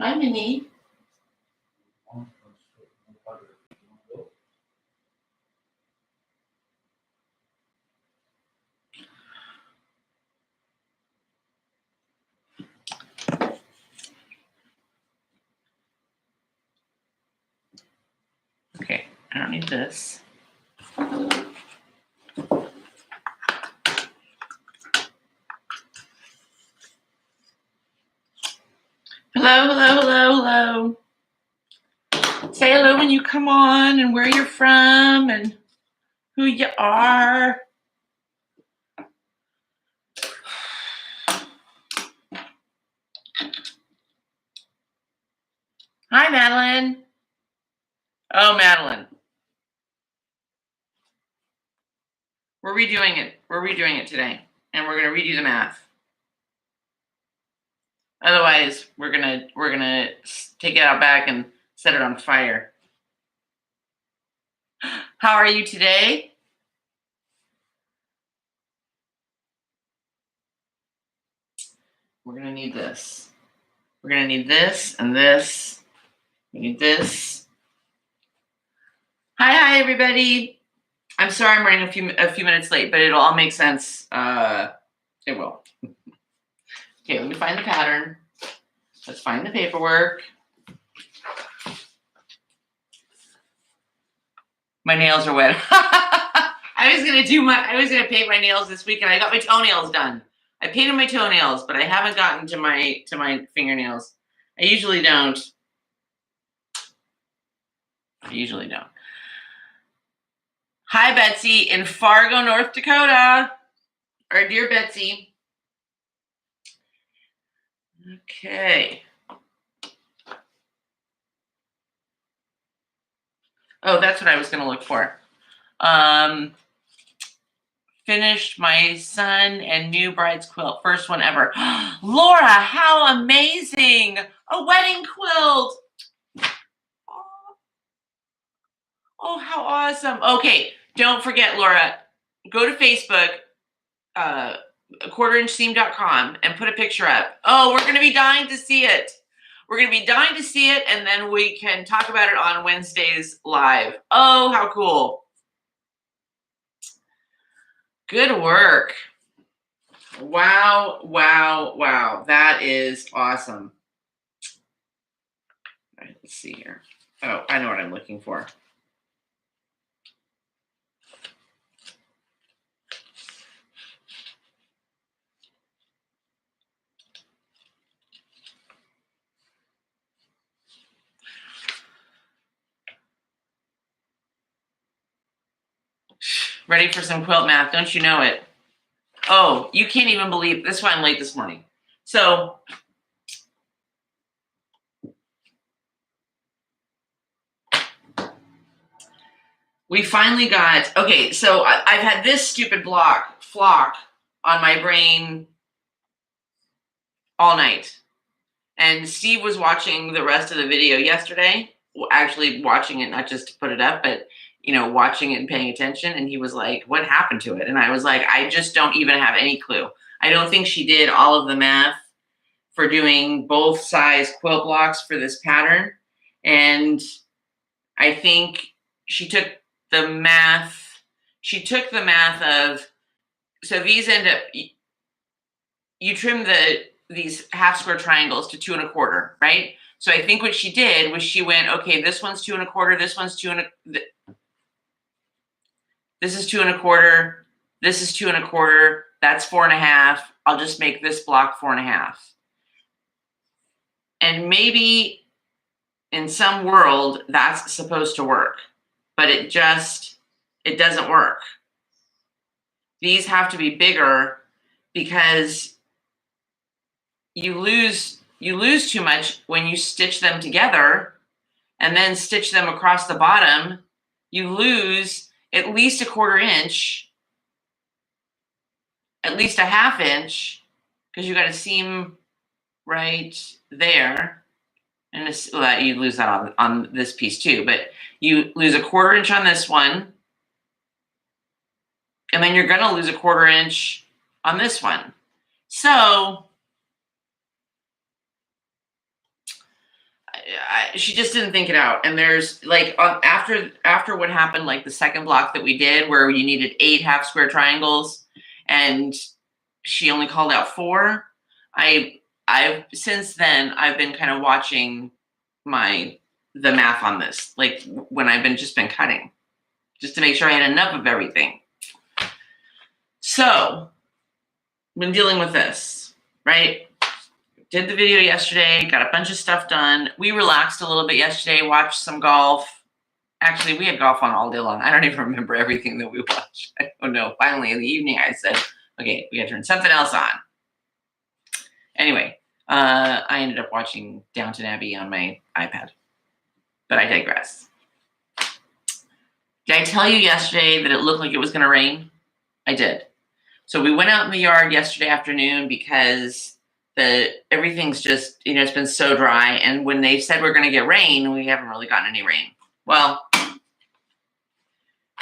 Hi, Minnie. Okay, I don't need this. Hello, hello, hello, hello. Say hello when you come on and where you're from and who you are. Hi, Madeline. Oh, Madeline. We're redoing it. We're redoing it today, and we're gonna redo the math. Otherwise, we're gonna take it out back and set it on fire. How are you today? We're gonna need this. We're gonna need this and this. We need this. Hi, everybody. I'm sorry I'm running a few minutes late, but it'll all make sense. It will. Okay, let me find the pattern. Let's find the paperwork. My nails are wet. I was gonna paint my nails this week, and I got my toenails done. I painted my toenails, but I haven't gotten to my fingernails. I usually don't. Hi, Betsy in Fargo, North Dakota. Our dear Betsy. Okay. Oh, that's what I was going to look for. Finished my son and new bride's quilt. First one ever. Laura, how amazing. A wedding quilt. Oh, how awesome. Okay, don't forget, Laura, go to Facebook, quarterinchseam.com, and put a picture up. Oh, we're going to be dying to see it. We're going to be dying to see it, and then we can talk about it on Wednesdays live. Oh, how cool. Good work. Wow, wow, wow. That is awesome. All right, let's see here. Oh, I know what I'm looking for. Ready for some quilt math? Don't you know it? Oh, you can't even believe this. Is why I'm late this morning. So we finally got, okay, so I've had this stupid flock on my brain all night. And Steve was watching the rest of the video yesterday, actually watching it, not just to put it up, but watching it and paying attention. And he was like, what happened to it? And I was like, I just don't even have any clue. I don't think she did all of the math for doing both size quilt blocks for this pattern. And I think she took the math of, so these end up, you trim these half square triangles to 2 1/4, right? So I think what she did was she went, okay, this one's 2 1/4, this one's this is 2 1/4, this is 2 1/4, that's 4 1/2. I'll just make this block 4 1/2. And maybe in some world that's supposed to work, but it doesn't work. These have to be bigger because you lose too much when you stitch them together and then stitch them across the bottom. You lose at least a 1/4 inch, at least a 1/2 inch, because you got a seam right there. And this, well, you lose that on this piece too, but you lose a 1/4 inch on this one. And then you're gonna lose a 1/4 inch on this one. So she just didn't think it out. And there's like after what happened, like the second block that we did, where you needed 8 half square triangles, and she only called out 4. I've since then I've been kind of watching the math on this, like when I've just been cutting, just to make sure I had enough of everything. So, been dealing with this, right? Did the video yesterday, got a bunch of stuff done. We relaxed a little bit yesterday, watched some golf. Actually, we had golf on all day long. I don't even remember everything that we watched. I don't know. Finally, in the evening, I said, okay, we got to turn something else on. Anyway, I ended up watching Downton Abbey on my iPad. But I digress. Did I tell you yesterday that it looked like it was going to rain? I did. So we went out in the yard yesterday afternoon because everything's just, it's been so dry. And when they said we're going to get rain, we haven't really gotten any rain. Well,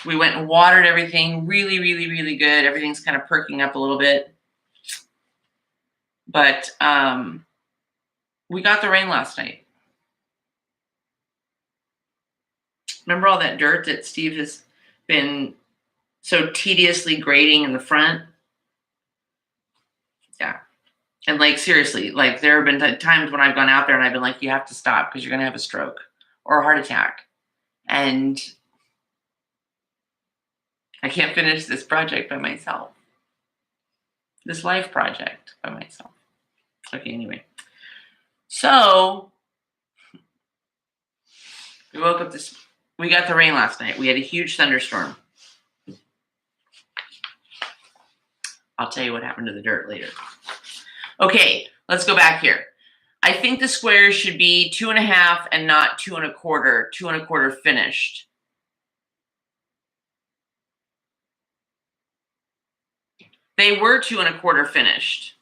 we went and watered everything really, really, really good. Everything's kind of perking up a little bit. But we got the rain last night. Remember all that dirt that Steve has been so tediously grading in the front? Yeah. And like, seriously, like there have been times when I've gone out there and I've been like, you have to stop because you're going to have a stroke or a heart attack. And I can't finish this project by myself. This life project by myself. Okay, anyway. So we woke up we got the rain last night. We had a huge thunderstorm. I'll tell you what happened to the dirt later. Okay, let's go back here. I think the squares should be 2.5 and not 2 1/4. 2 1/4 finished. They were 2 1/4 finished.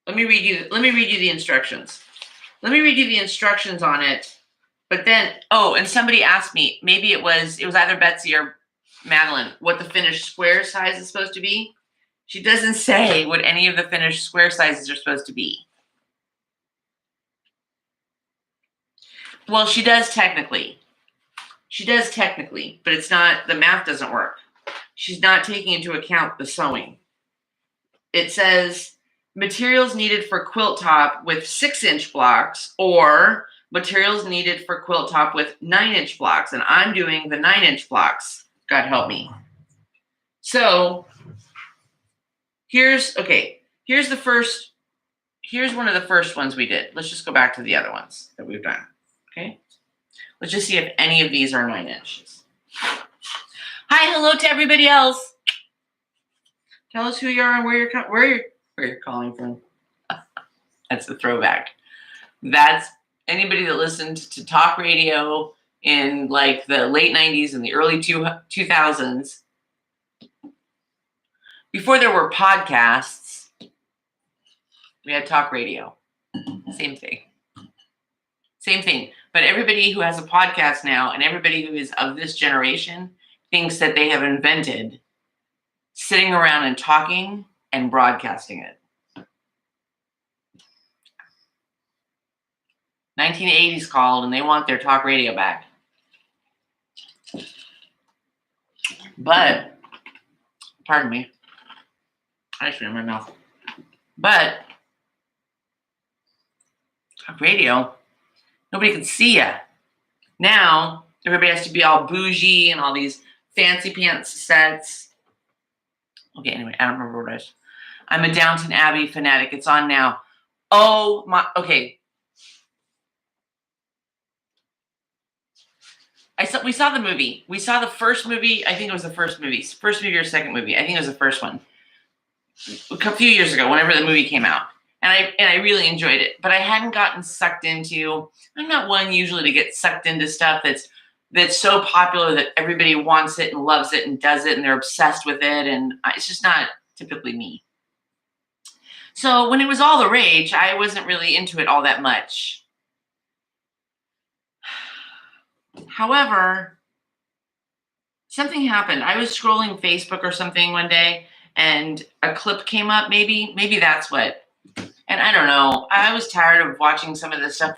Let me read you the instructions. Let me read you the instructions on it. But then, and somebody asked me, maybe it was either Betsy or Madeline, what the finished square size is supposed to be. She doesn't say what any of the finished square sizes are supposed to be. Well, she does technically. But it's not, the math doesn't work. She's not taking into account the sewing. It says materials needed for quilt top with 6-inch blocks or materials needed for quilt top with 9-inch blocks. And I'm doing the 9-inch blocks. God help me. So here's one of the first ones we did. Let's just go back to the other ones that we've done. Okay. Let's just see if any of these are 9 inches. Hi, hello to everybody else. Tell us who you are and where you're calling from. That's a throwback. That's anybody that listened to talk radio in like the late 90s and the early 2000s. Before there were podcasts, we had talk radio. Same thing. But everybody who has a podcast now and everybody who is of this generation thinks that they have invented sitting around and talking and broadcasting it. 1980s called and they want their talk radio back. But, pardon me, I just in my mouth. But talk radio, nobody can see you. Now, everybody has to be all bougie and all these fancy pants sets. Okay, anyway, I don't remember what I was. I'm a Downton Abbey fanatic. It's on now. Oh my, okay. We saw the movie. We saw the first movie. I think it was the first movie. First movie or second movie. I think it was the first one. A few years ago, whenever the movie came out. And I really enjoyed it. But I hadn't gotten sucked into, I'm not one usually to get sucked into stuff that's so popular that everybody wants it and loves it and does it and they're obsessed with it. And it's just not typically me. So when it was all the rage, I wasn't really into it all that much. However, something happened. I was scrolling Facebook or something one day and a clip came up, maybe that's what. And I don't know, I was tired of watching some of this stuff.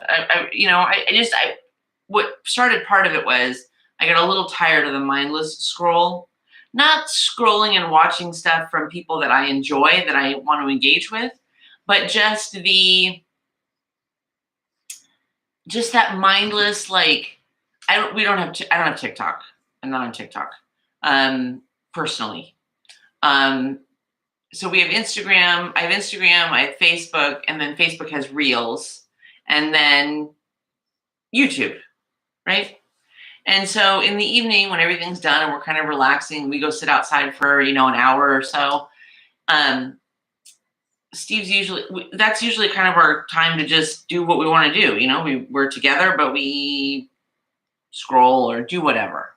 What started part of it was I got a little tired of the mindless scroll, not scrolling and watching stuff from people that I enjoy, that I want to engage with, but just that mindless, like, I don't have TikTok. I'm not on TikTok, personally. So we have Instagram. I have Instagram. I have Facebook, and then Facebook has Reels, and then YouTube, right? And so in the evening, when everything's done and we're kind of relaxing, we go sit outside for an hour or so. That's usually kind of our time to just do what we want to do. We're together, but we scroll or do whatever.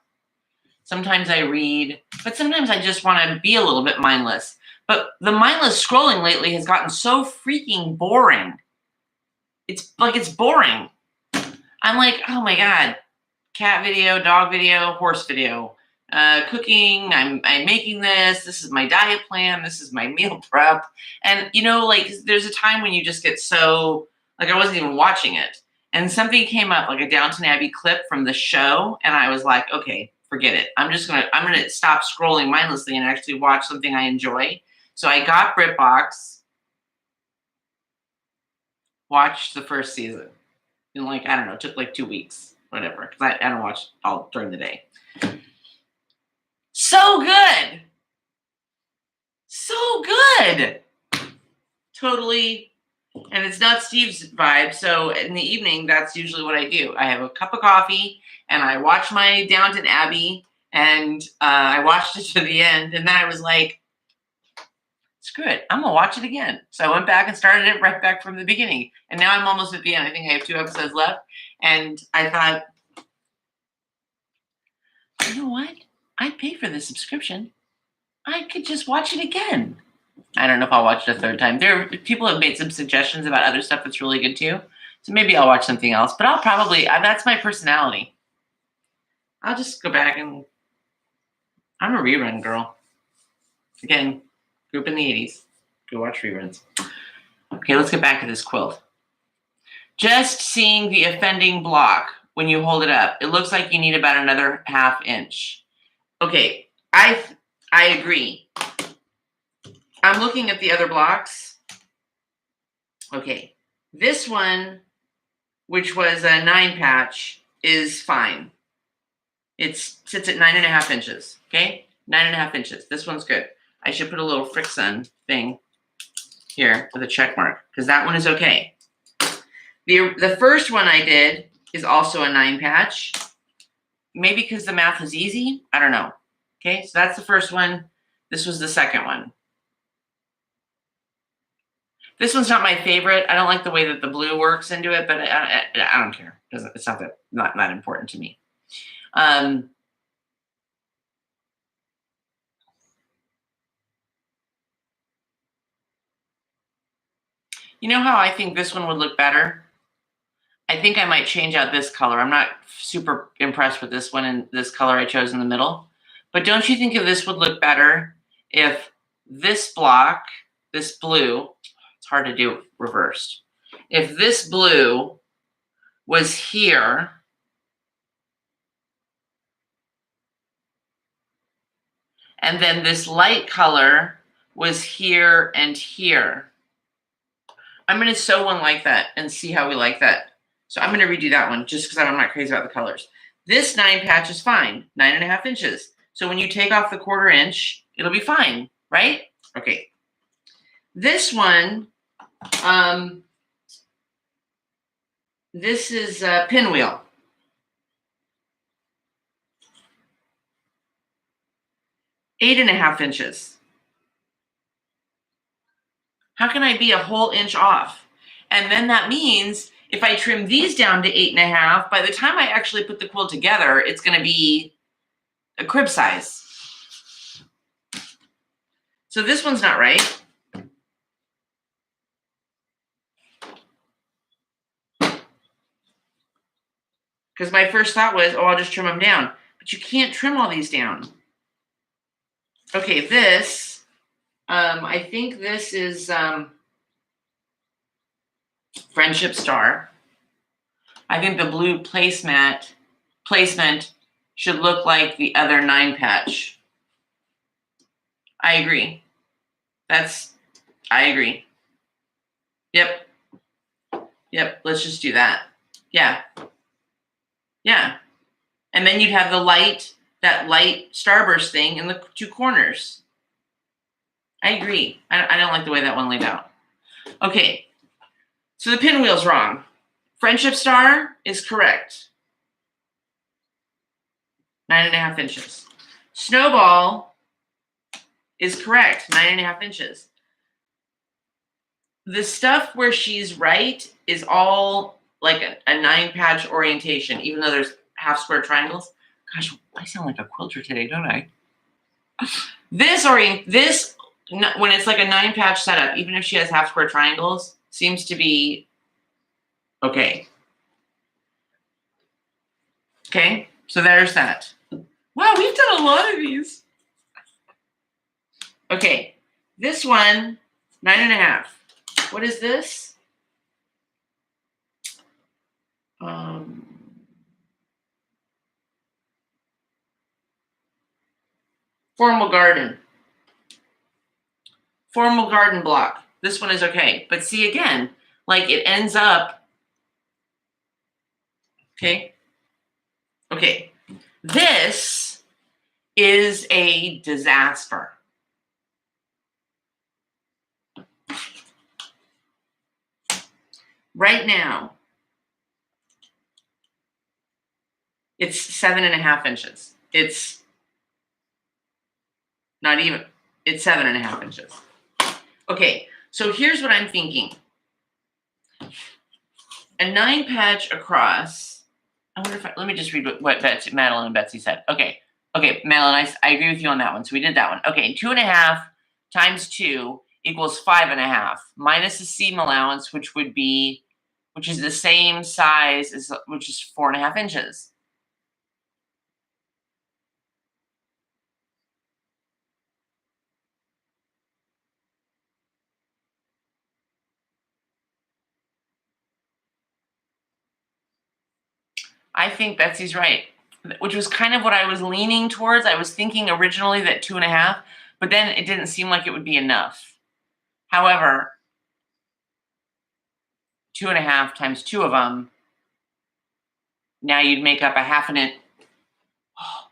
Sometimes I read, but sometimes I just want to be a little bit mindless. But the mindless scrolling lately has gotten so freaking boring. It's boring. I'm like, oh my God, cat video, dog video, horse video, cooking. I'm making this. This is my diet plan. This is my meal prep. And there's a time when you just get so, like, I wasn't even watching it. And something came up, like a Downton Abbey clip from the show. And I was like, okay, forget it. I'm going to stop scrolling mindlessly and actually watch something I enjoy. So I got BritBox, watched the first season. And I don't know, it took like 2 weeks, whatever, because I don't watch all during the day. So good. So good. Totally. And it's not Steve's vibe. So in the evening, that's usually what I do. I have a cup of coffee and I watch my Downton Abbey, and I watched it to the end. And then I was like, screw it, I'm going to watch it again. So I went back and started it right back from the beginning. And now I'm almost at the end. I think I have 2 episodes left. And I thought, you know what? I pay for the subscription. I could just watch it again. I don't know if I'll watch it a third time. People have made some suggestions about other stuff that's really good too. So maybe I'll watch something else. But I'll probably, that's my personality. I'll just go back and, I'm a rerun girl. Again, grew up in the 80s. Go watch reruns. Okay, let's get back to this quilt. Just seeing the offending block when you hold it up, it looks like you need about another 1/2 inch. Okay, I agree. I'm looking at the other blocks. Okay, this one, which was a 9 patch, is fine. It sits at 9.5 inches. Okay, 9.5 inches. This one's good. I should put a little FriXion thing here with a check mark, because that one is okay. The first one I did is also a 9 patch. Maybe because the math is easy. I don't know. Okay, so that's the first one. This was the second one. This one's not my favorite. I don't like the way that the blue works into it, but I don't care. It's not that important to me. You know how I think this one would look better? I think I might change out this color. I'm not super impressed with this one and this color I chose in the middle. But don't you think if this would look better if this block, this blue, it's hard to do reversed. If this blue was here, and then this light color was here and here. I'm going to sew one like that and see how we like that. So I'm going to redo that one just because I'm not crazy about the colors. This 9 patch is fine, 9.5 inches. So when you take off the 1/4 inch, it'll be fine, right? Okay. This one, this is a pinwheel. 8.5 inches. How can I be a whole inch off? And then that means if I trim these down to 8.5, by the time I actually put the quilt together, it's going to be a crib size. So this one's not right. Because my first thought was, oh, I'll just trim them down. But you can't trim all these down. Okay, this, I think this is, Friendship Star. I think the blue placement should look like the other 9 patch. I agree. I agree. Yep. Yep, let's just do that. Yeah. Yeah. And then you'd have that light starburst thing in the 2 corners. I agree. I don't like the way that one laid out. Okay. So the pinwheel's wrong. Friendship Star is correct. 9.5 inches. Snowball is correct. 9.5 inches. The stuff where she's right is all like a 9 patch orientation, even though there's half square triangles. Gosh, I sound like a quilter today, don't I? This when it's like a 9 patch setup, even if she has half square triangles, seems to be okay. Okay, so there's that. Wow, we've done a lot of these. Okay, this one, 9.5. What is this? Formal garden. Formal garden block. This one is okay. But see, again, like it ends up, okay? Okay, this is a disaster. Right now, it's 7.5 inches. It's not even, it's 7.5 inches. Okay, so here's what I'm thinking. A 9 patch across. I wonder if let me just read what Madeline and Betsy said. Okay, Madeline, I agree with you on that one. So we did that one. Okay, 2.5 times 2 equals 5.5 minus the seam allowance, which is the same size as, which is 4.5 inches. I think Betsy's right, which was kind of what I was leaning towards. I was thinking originally that 2.5, but then it didn't seem like it would be enough. However, 2.5 times 2 of them, now you'd make up a 1/2 inch. Oh,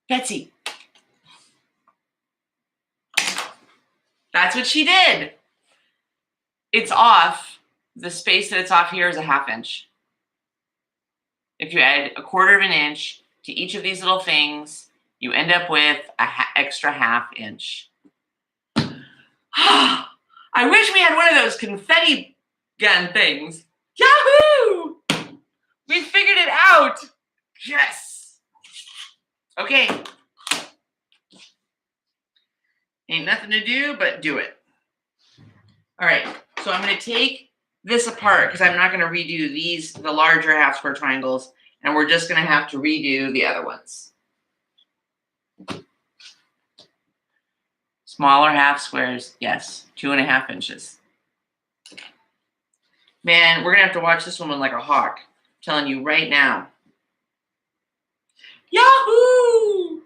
Betsy. That's what she did. It's off. The space that it's off here is a 1/2 inch. If you add a 1/4 inch to each of these little things, you end up with an extra 1/2 inch. I wish we had one of those confetti gun things. Yahoo! We figured it out. Yes. Okay. Ain't nothing to do but do it. All right. So I'm going to take this apart because I'm not going to redo the larger half square triangles, and we're just going to have to redo the other ones. Smaller half squares, yes, 2.5 inches. Man, we're going to have to watch this one like a hawk. I'm telling you right now. Yahoo!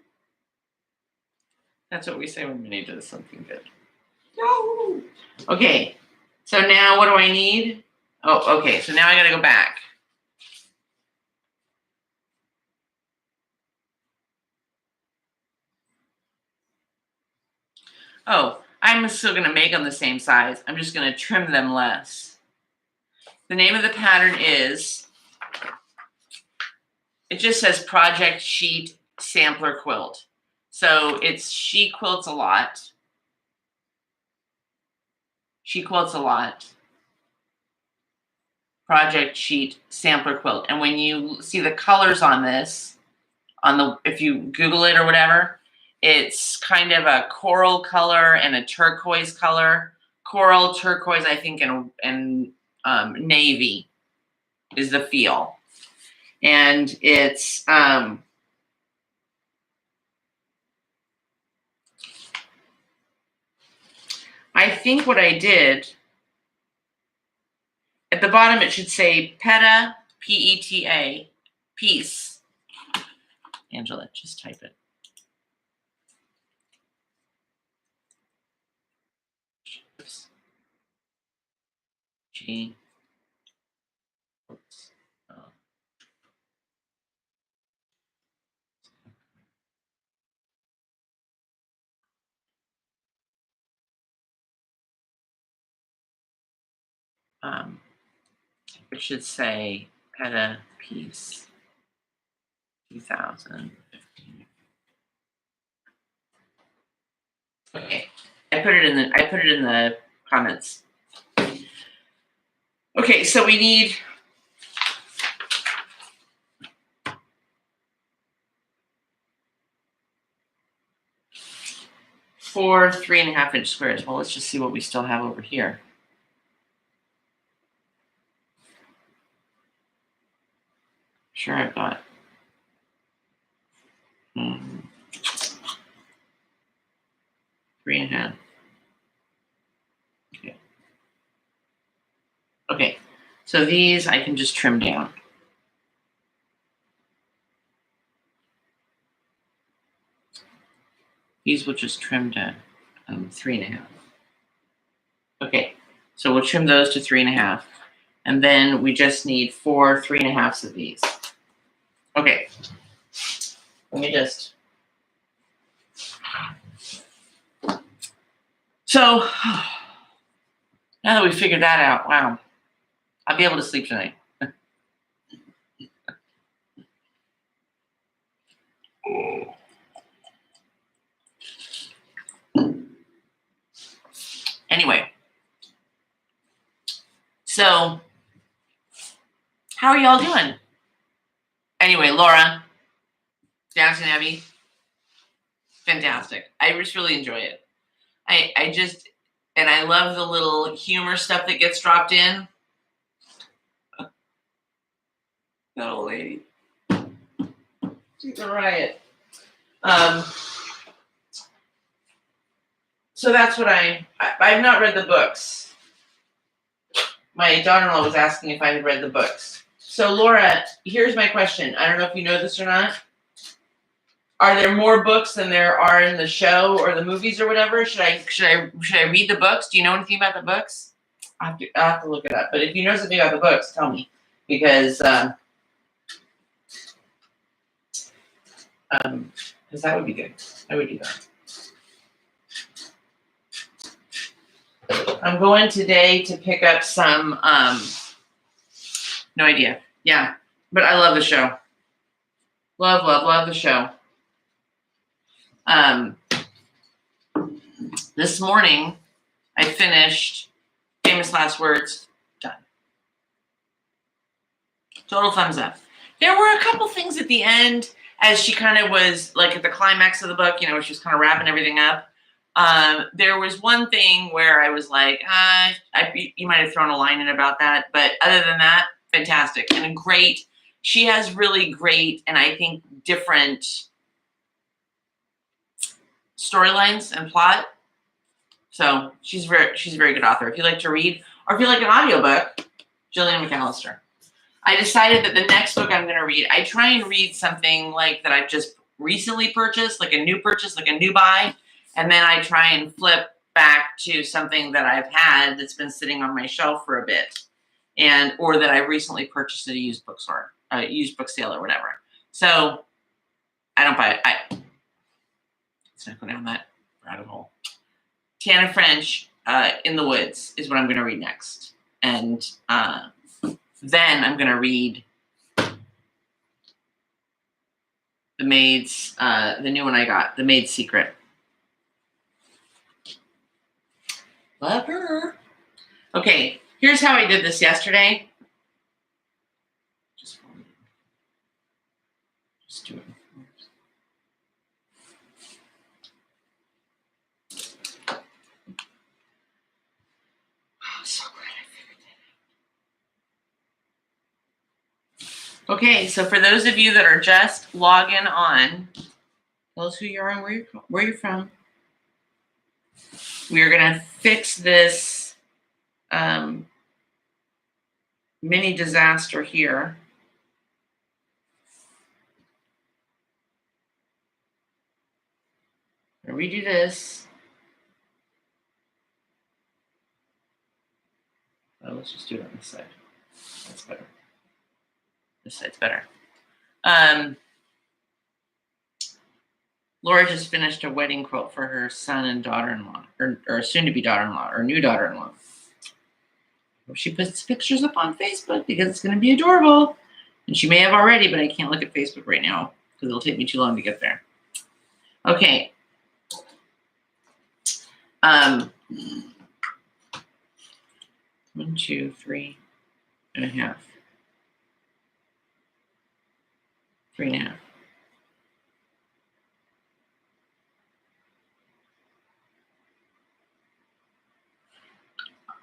That's what we say when Minnie does something good. Yahoo! Okay, so now what do I need? Oh, okay, so now I got to go back. Oh, I'm still going to make them the same size. I'm just going to trim them less. The name of the pattern is, it just says Project Sheet Sampler Quilt. So she quilts a lot. She quilts a lot. Project Sheet Sampler Quilt. And when you see the colors on this, if you Google it or whatever, it's kind of a coral color and a turquoise color. Coral, turquoise, I think, and navy is the feel. And it's I think what I did, At the bottom, it should say PETA, P-E-T-A, piece. Angela, just type it. G. It should say PETA piece 2015. Okay, I put it in the comments. Okay, so we need 4 3.5-inch squares. Well, let's just see what we still have over here. Sure, I've got 3.5. Okay. Okay, so these I can just trim down. These will just trim to 3.5. Okay, so we'll trim those to 3.5. And then we just need 4 3.5s of these. Okay, let me just. So now that we figured that out, wow, I'll be able to sleep tonight. Anyway, so how are y'all doing? Anyway, Laura, Downton Abbey, fantastic. I just really enjoy it. I just, and I love the little humor stuff that gets dropped in. That old lady. She's a riot. So that's what I've not read the books. My daughter-in-law was asking if I had read the books. So Laura, here's my question. I don't know if you know this or not. Are there more books than there are in the show or the movies or whatever? Should I read the books? Do you know anything about the books? I'll have to look it up. But if you know something about the books, tell me, because that would be good. I would do that. I'm going today to pick up some. No idea. Yeah, but I love the show. Love, love, love the show. This morning, I finished Famous Last Words. Done. Total thumbs up. There were a couple things at the end, as she kind of was like at the climax of the book, she was kind of wrapping everything up. There was one thing where I was like, you might have thrown a line in about that, but other than that, fantastic and great. She has really great and I think different storylines and plot. So she's a very good author. If you like to read, or if you like an audiobook, Gillian McAllister. I decided that the next book I'm going to read, I try and read something like that I've just recently purchased, like a new purchase, like a new buy, and then I try and flip back to something that I've had that's been sitting on my shelf for a bit, or that I recently purchased at a used bookstore, used book sale or whatever. So I don't buy it. Let's not go down that rabbit hole. Tana French, In the Woods is what I'm going to read next. And then I'm going to read The Maid's, the new one I got, The Maid's Secret. Love her. Okay, here's how I did this yesterday. Just do it. So glad I figured that out. Okay, so for those of you that are just logging on, tell us who you are and where you're from. We are going to fix this mini disaster here. I'm gonna redo this. Let's just do it on this side. That's better. This side's better. Laura just finished a wedding quilt for her son and daughter-in-law, or soon-to-be daughter-in-law, or new daughter-in-law. She puts pictures up on Facebook because it's going to be adorable. And she may have already, but I can't look at Facebook right now because it'll take me too long to get there. Okay. 1, 2, 3.5. 3.5.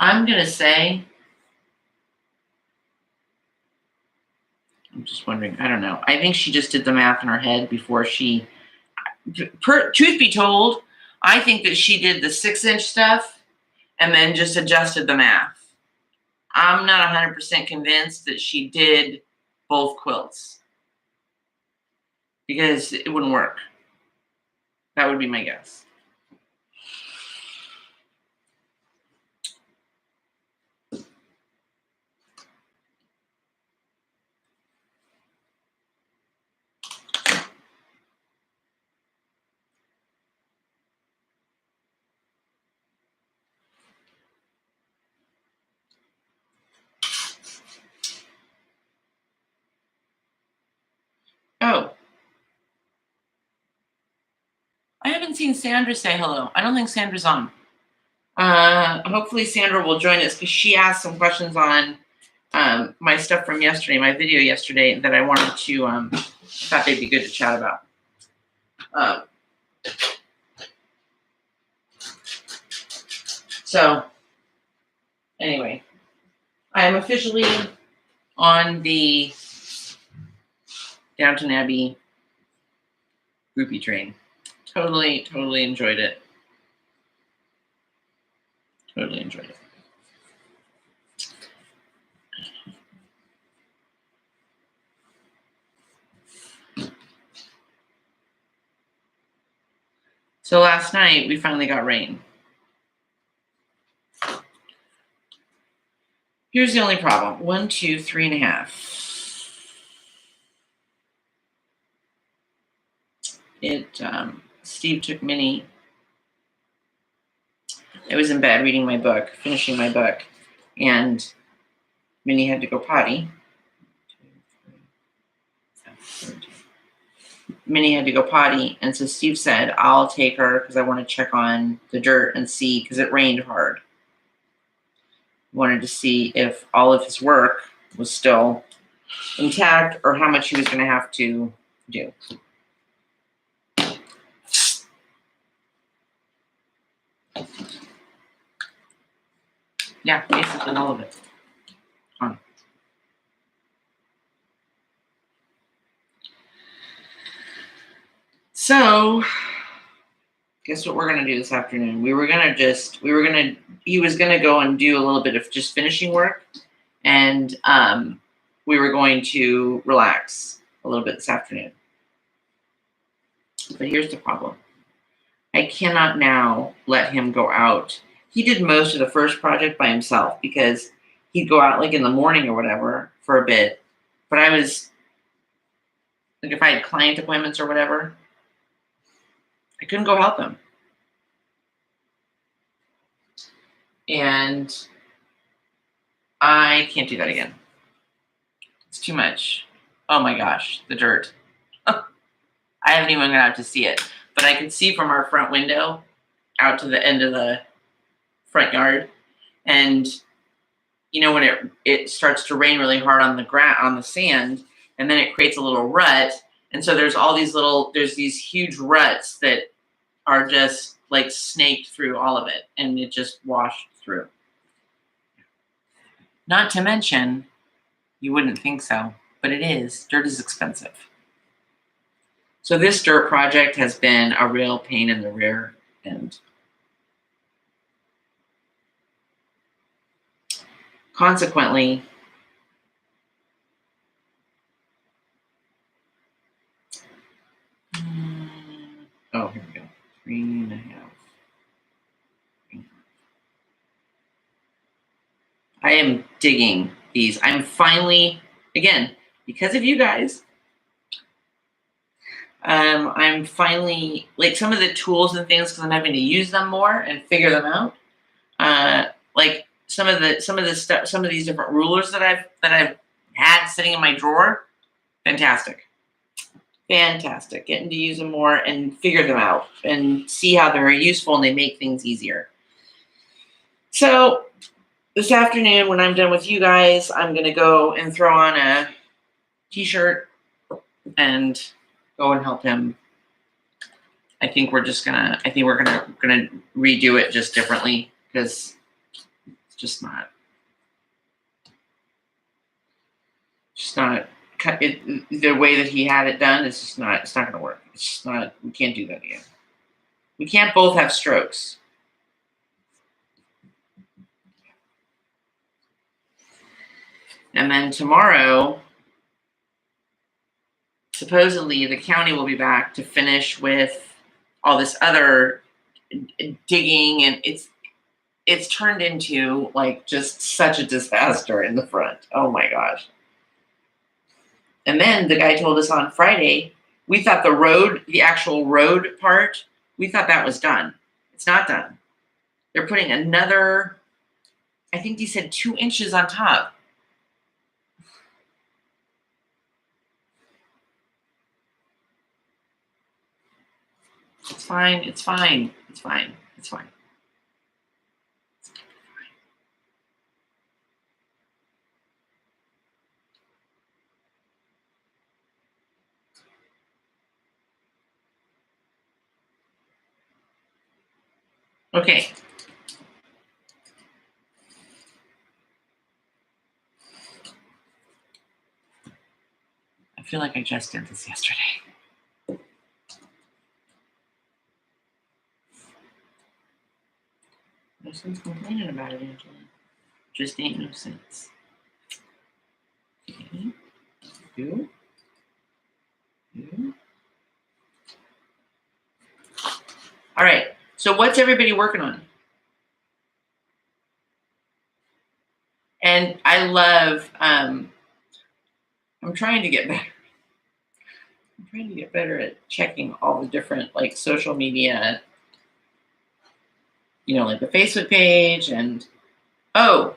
I'm going to say, I'm just wondering, I don't know. I think she just did the math in her head before she, truth be told, I think that she did the 6-inch stuff and then just adjusted the math. I'm not 100% convinced that she did both quilts because it wouldn't work. That would be my guess. Oh, I haven't seen Sandra say hello. I don't think Sandra's on. Hopefully Sandra will join us because she asked some questions on my stuff from yesterday, my video yesterday that I wanted to, thought they'd be good to chat about. So anyway, I am officially on the Downton Abbey groupie train. Totally enjoyed it. Totally enjoyed it. So last night we finally got rain. Here's the only problem. 1, 2, 3.5. Steve took Minnie. I was in bed reading my book, finishing my book, and Minnie had to go potty. Minnie had to go potty, and so Steve said, I'll take her because I want to check on the dirt and see, because it rained hard. Wanted to see if all of his work was still intact or how much he was going to have to do. Yeah, basically all of it. So, guess what we're gonna do this afternoon? He was gonna go and do a little bit of just finishing work, and we were going to relax a little bit this afternoon. But here's the problem. I cannot now let him go out. He did most of the first project by himself because he'd go out like in the morning or whatever for a bit. But I was, like if I had client appointments or whatever, I couldn't go help him. And I can't do that again. It's too much. Oh my gosh, the dirt. I haven't even got out to see it. But I can see from our front window out to the end of the front yard. And you know, when it starts to rain really hard on the sand, and then it creates a little rut. And so there's these huge ruts that are just like snaked through all of it, and it just washed through. Not to mention, you wouldn't think so, but it is. Dirt is expensive. So this dirt project has been a real pain in the rear end. Consequently, I am digging these. I'm finally, again, because of you guys, I'm finally, like, some of the tools and things, because I'm having to use them more and figure them out. Like some of the stuff, some of these different rulers that I've had sitting in my drawer. Fantastic. Fantastic. Getting to use them more and figure them out and see how they're useful and they make things easier. So this afternoon, when I'm done with you guys, I'm going to go and throw on a t-shirt and go and help him. I think we're gonna redo it just differently, because it's just not the way that he had it done. It's just not, it's not going to work. It's just not, we can't do that again. We can't both have strokes. And then tomorrow, supposedly the county will be back to finish with all this other digging, and it's turned into like just such a disaster in the front. Oh my gosh. And then the guy told us on Friday, we thought the actual road part, we thought that was done. It's not done. They're putting another, I think he said 2 inches on top. It's fine. It's fine. It's fine. It's fine. Okay. I feel like I just did this yesterday. No sense complaining about it, Angela. Just ain't no sense. Okay. Do. All right. So what's everybody working on? And I love, I'm trying to get better. I'm trying to get better at checking all the different, like, social media, like the Facebook page. And oh,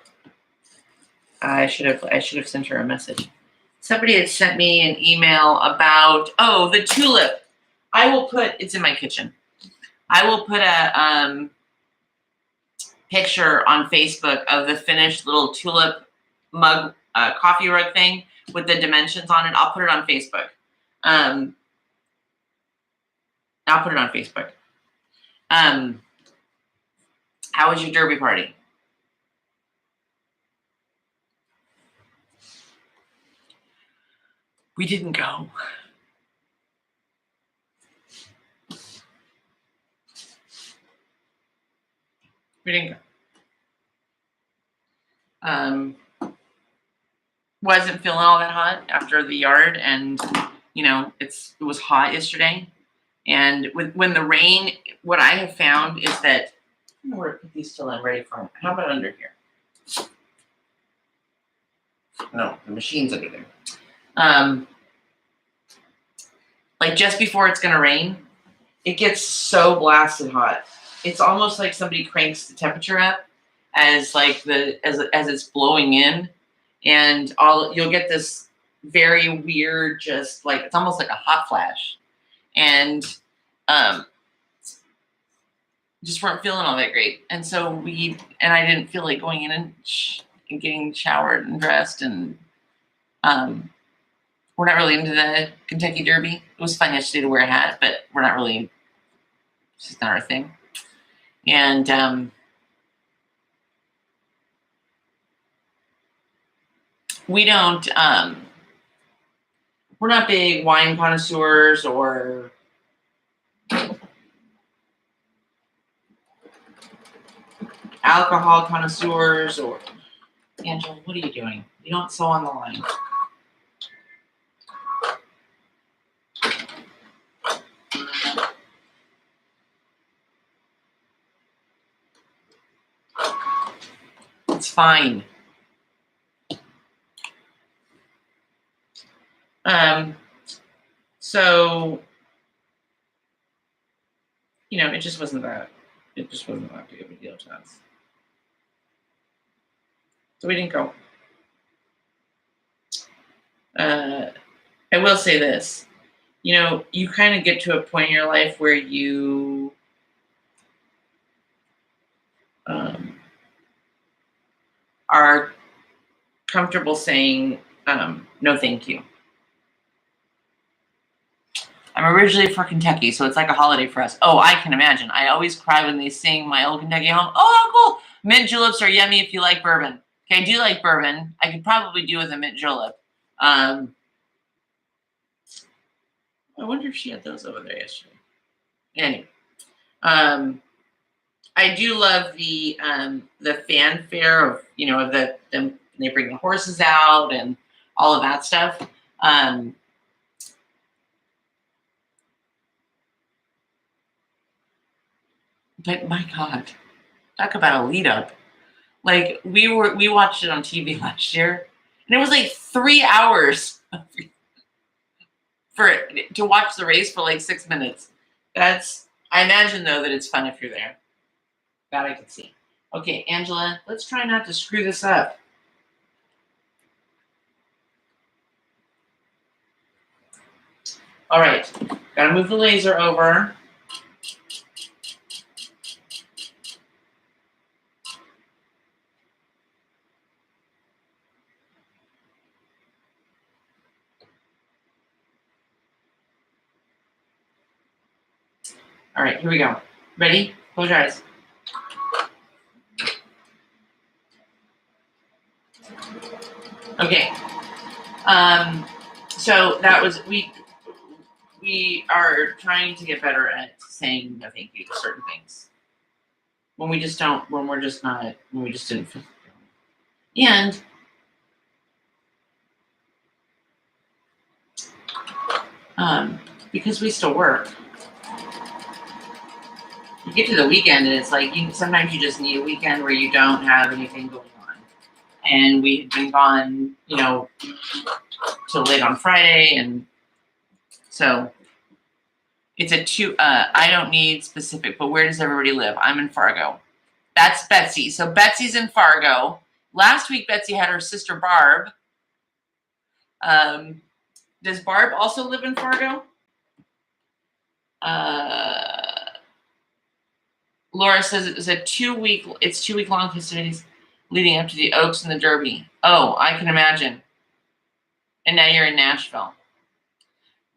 I should have sent her a message. Somebody had sent me an email about, the tulip. It's in my kitchen. I will put a picture on Facebook of the finished little tulip mug, coffee rug thing with the dimensions on it. I'll put it on Facebook. I'll put it on Facebook. How was your derby party? We didn't go. We didn't go. Wasn't feeling all that hot after the yard, and it was hot yesterday. And when the rain, what I have found is that, I don't know where to put these till I'm ready for them. How about under here? No, the machine's under there. Like just before it's gonna rain, it gets so blasted hot. It's almost like somebody cranks the temperature up as it's blowing in, and you'll get this very weird, just like, it's almost like a hot flash, and just weren't feeling all that great. And so I didn't feel like going in and getting showered and dressed, and we're not really into the Kentucky Derby. It was fun yesterday to wear a hat, but we're not really, it's just not our thing. And we don't, we're not big wine connoisseurs or alcohol connoisseurs, or, Angela, what are you doing? You don't sew on the line. It's fine. So, it just wasn't that big of a deal to us. So we didn't go. I will say this, you kind of get to a point in your life where you are comfortable saying no thank you. I'm originally for Kentucky, so it's like a holiday for us. Oh, I can imagine. I always cry when they sing My Old Kentucky Home. Oh, how cool. Mint juleps are yummy if you like bourbon. Okay, I do like bourbon. I could probably do with a mint julep. I wonder if she had those over there yesterday. Anyway, I do love the fanfare of them they bring the horses out and all of that stuff. But my God, talk about a lead up. Like we watched it on TV last year, and it was like 3 hours to watch the race for like 6 minutes. I imagine though that it's fun if you're there. That I can see. Okay, Angela, let's try not to screw this up. All right, gotta move the laser over. All right, here we go. Ready? Close your eyes. Okay. So that was we are trying to get better at saying no thank you to certain things. When we just didn't feel. And because we still work. You get to the weekend and it's like sometimes you just need a weekend where you don't have anything going on. And we had been gone, till late on Friday, and so it's a two. I don't need specific, but where does everybody live? I'm in Fargo. That's Betsy. So Betsy's in Fargo. Last week, Betsy had her sister Barb. Does Barb also live in Fargo? Laura says it was a 2-week. It's 2-week long festivities leading up to the Oaks and the Derby. Oh, I can imagine. And now you're in Nashville.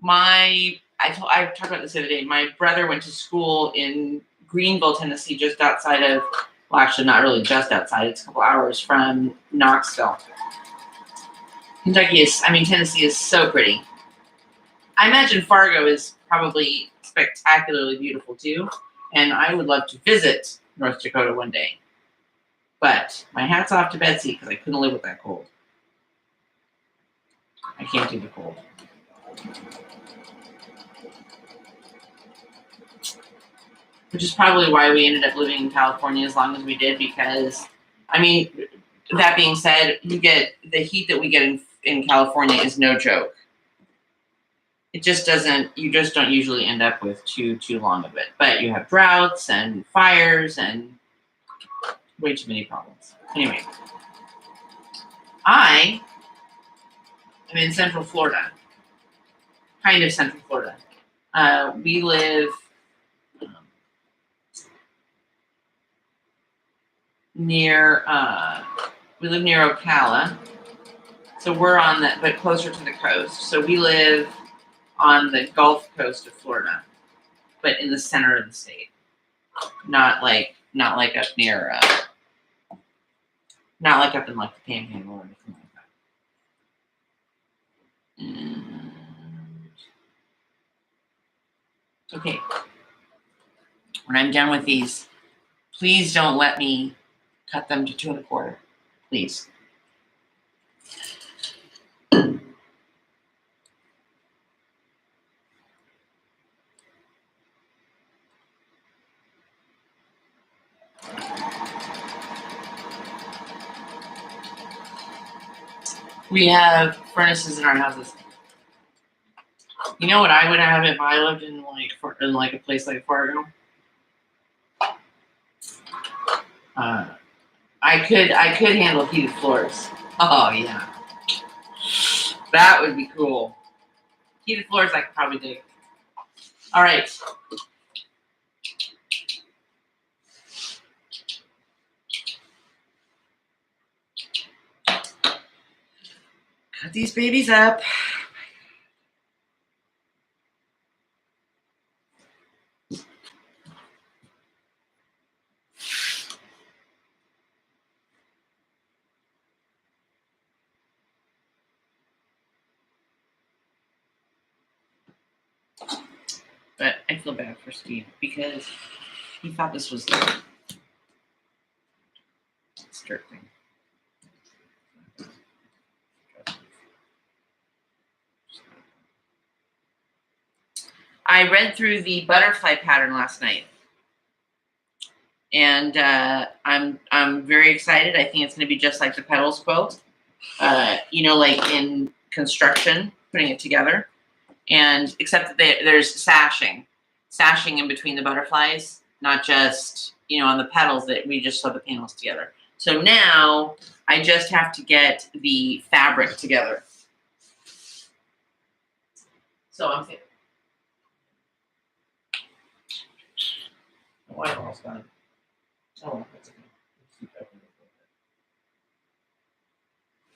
I talked about this the other day. My brother went to school in Greenville, Tennessee, just outside of, well, actually not really just outside. It's a couple hours from Knoxville. Tennessee is so pretty. I imagine Fargo is probably spectacularly beautiful too. And I would love to visit North Dakota one day. But my hat's off to Betsy because I couldn't live with that cold. I can't do the cold. Which is probably why we ended up living in California as long as we did, because, that being said, the heat that we get in California is no joke. It just doesn't, you just don't usually end up with too long of it. But you have droughts and fires and way too many problems. Anyway, I am in Central Florida, kind of Central Florida. We live near Ocala, so we're on that, but closer to the coast. So we live on the Gulf Coast of Florida, but in the center of the state, not like up near, not like up in like the Panhandle or anything like that. And, okay, when I'm done with these, please don't let me cut them to 2 1/4, please. We have furnaces in our houses. You know what I would have if I lived in like a place like Fargo? I could handle heated floors. Oh yeah, that would be cool. Heated floors I could probably do. All right. Cut these babies up. But I feel bad for Steve because he thought this was the skirt thing. I read through the butterfly pattern last night, and I'm very excited. I think it's going to be just like the petals quilt, you know, like in construction, putting it together, and except that there's sashing in between the butterflies, not just, you know, on the petals that we just sew the panels together. So now I just have to get the fabric together. So I'm thinking. Oh, I almost got it. Oh, that's okay.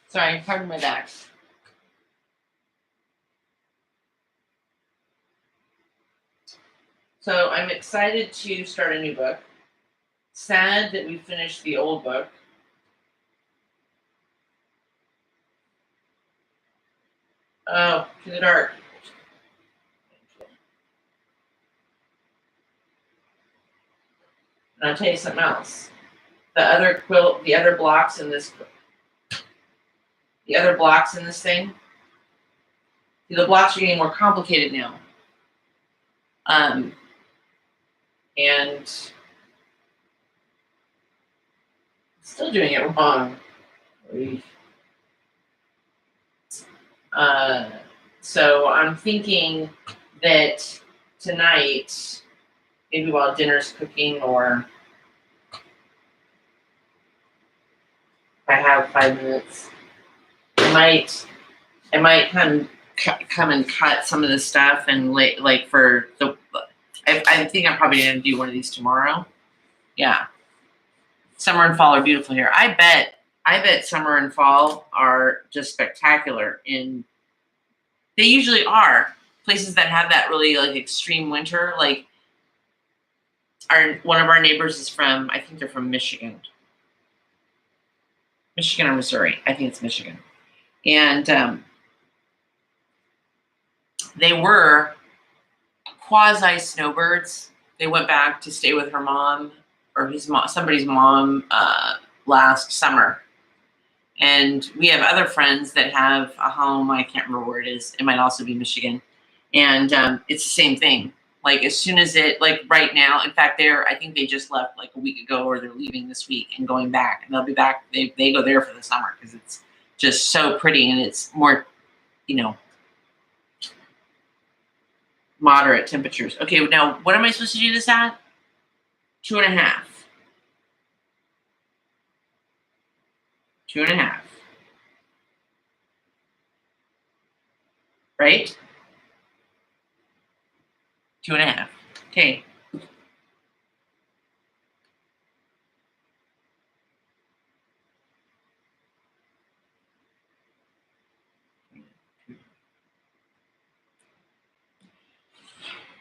Sorry, pardon my back. So I'm excited to start a new book. Sad that we finished the old book. Oh, too dark. And I'll tell you something else. The other quilt, the other blocks in this thing, the blocks are getting more complicated now. And still doing it wrong. So I'm thinking that tonight, maybe while dinner's cooking, or if I have 5 minutes, I might come and cut some of this stuff and like for the. I think I'm probably gonna do one of these tomorrow. Yeah, summer and fall are beautiful here. I bet summer and fall are just spectacular. They usually are places that have that really like extreme winter. Like one of our neighbors is from, I think they're from Michigan or Missouri. I think it's Michigan, and they were quasi snowbirds. They went back to stay with her mom or somebody's mom last summer. And we have other friends that have a home. I can't remember where it is. It might also be Michigan. And it's the same thing. Like as soon as like right now, in fact, I think they just left like a week ago, or they're leaving this week and going back, and they'll be back. They go there for the summer because it's just so pretty and it's more, you know, moderate temperatures. Okay, now what am I supposed to do this at? 2.5. 2.5. Right? 2.5. Okay.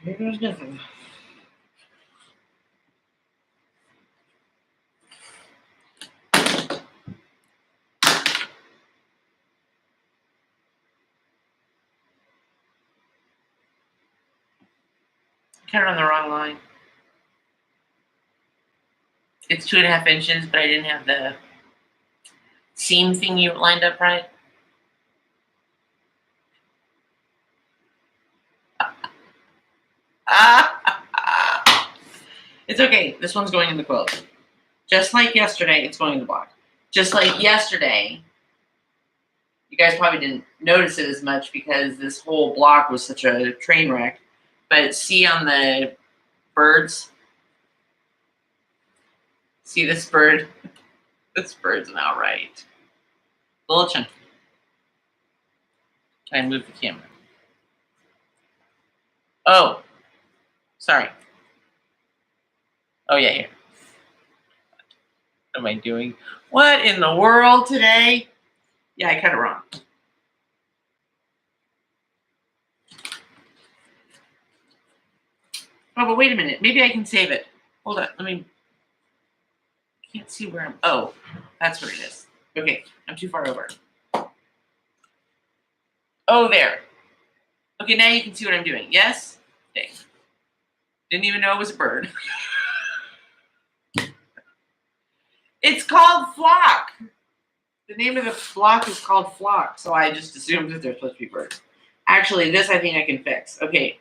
Maybe there's nothing. Cut it on the wrong line. It's 2.5 inches, but I didn't have the seam thing you lined up right. It's okay. This one's going in the quilt. Just like yesterday, it's going in the block. Just like yesterday, You guys probably didn't notice it as much because this whole block was such a train wreck. But see on the birds? See this bird? This bird's not right. A little chunky. Can I move the camera? Oh, sorry. Oh, yeah, here. What am I doing? What in the world today? Yeah, I cut it wrong. Oh, but wait a minute. Maybe I can save it. Hold on. Let me. I can't see where I'm. Oh, that's what it is. Okay, I'm too far over. Oh, there. Okay, now you can see what I'm doing. Yes? Okay. Didn't even know it was a bird. It's called flock. The name of the flock is called flock, so I just assumed that they're supposed to be birds. Actually, this I think I can fix. Okay.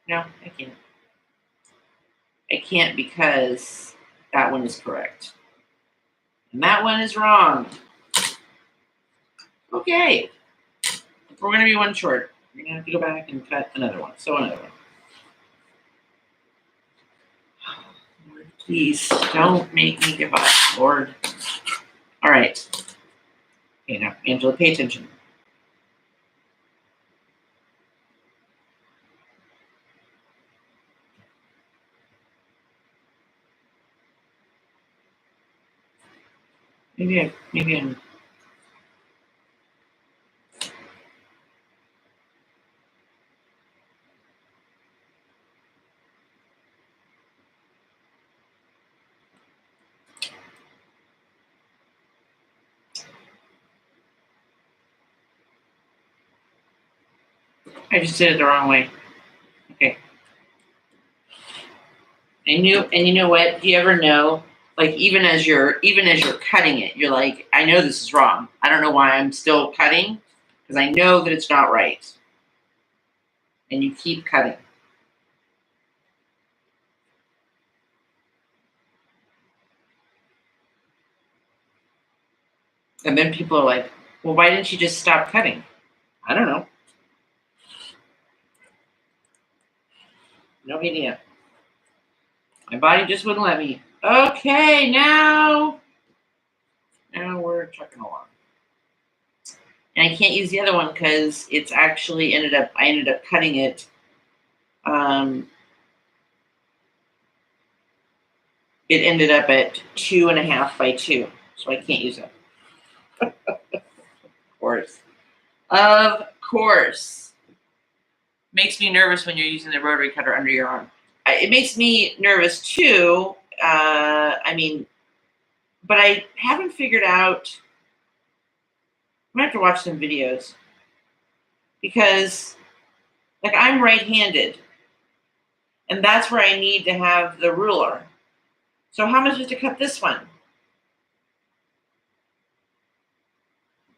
No, I can't. I can't because that one is correct. And that one is wrong. Okay. We're going to be one short. We're going to have to go back and cut another one. So another one. Lord, please don't make me give up, Lord. All right. Okay, now, Angela, pay attention. Maybe I'm. I just did it the wrong way. Okay. And you know what? Do you ever know? Like even as you're cutting it, you're like, I know this is wrong. I don't know why I'm still cutting because I know that it's not right. And you keep cutting. And then people are like, well, why didn't you just stop cutting? I don't know. No idea. My body just wouldn't let me. Okay, now we're trucking along. And I can't use the other one because it's actually I ended up cutting it. It ended up at 2.5 by 2. So I can't use it. Of course. Of course. Makes me nervous when you're using the rotary cutter under your arm. It makes me nervous too. But I haven't figured out. I'm gonna have to watch some videos because, like, I'm right-handed, and that's where I need to have the ruler. So how am I supposed to cut this one?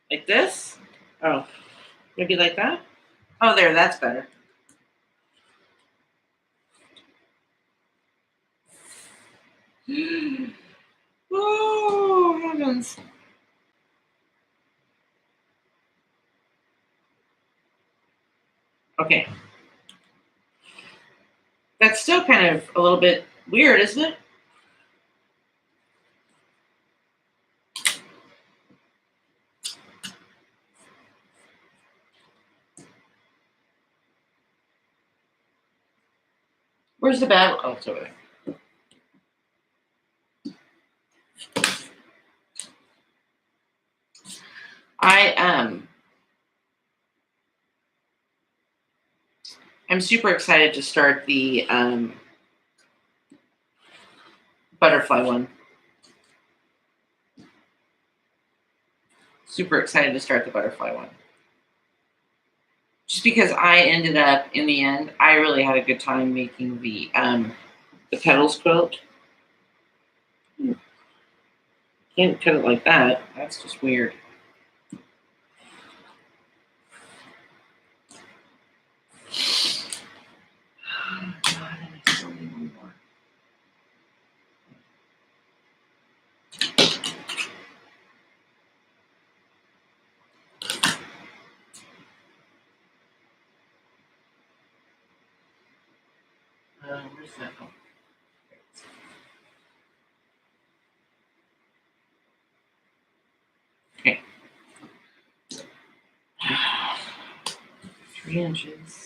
Like this? Oh, maybe like that? Oh, there, that's better. Oh, heavens. Okay. That's still kind of a little bit weird, isn't it? Where's the bad? Oh, it's over there. I'm super excited to start the butterfly one. Super excited to start the butterfly one. Just because I ended up, in the end, I really had a good time making the petals quilt. Can't cut it like that. That's just weird. Oh, God, I still need one more. Where's that? Oh. Okay. 3 inches.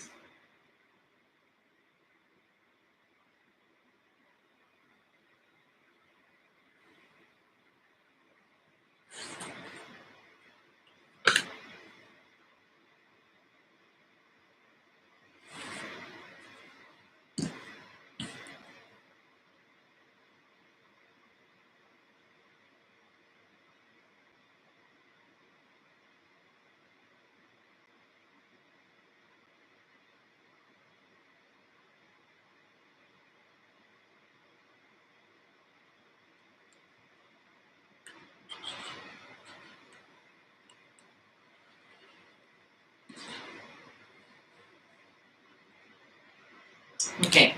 Okay,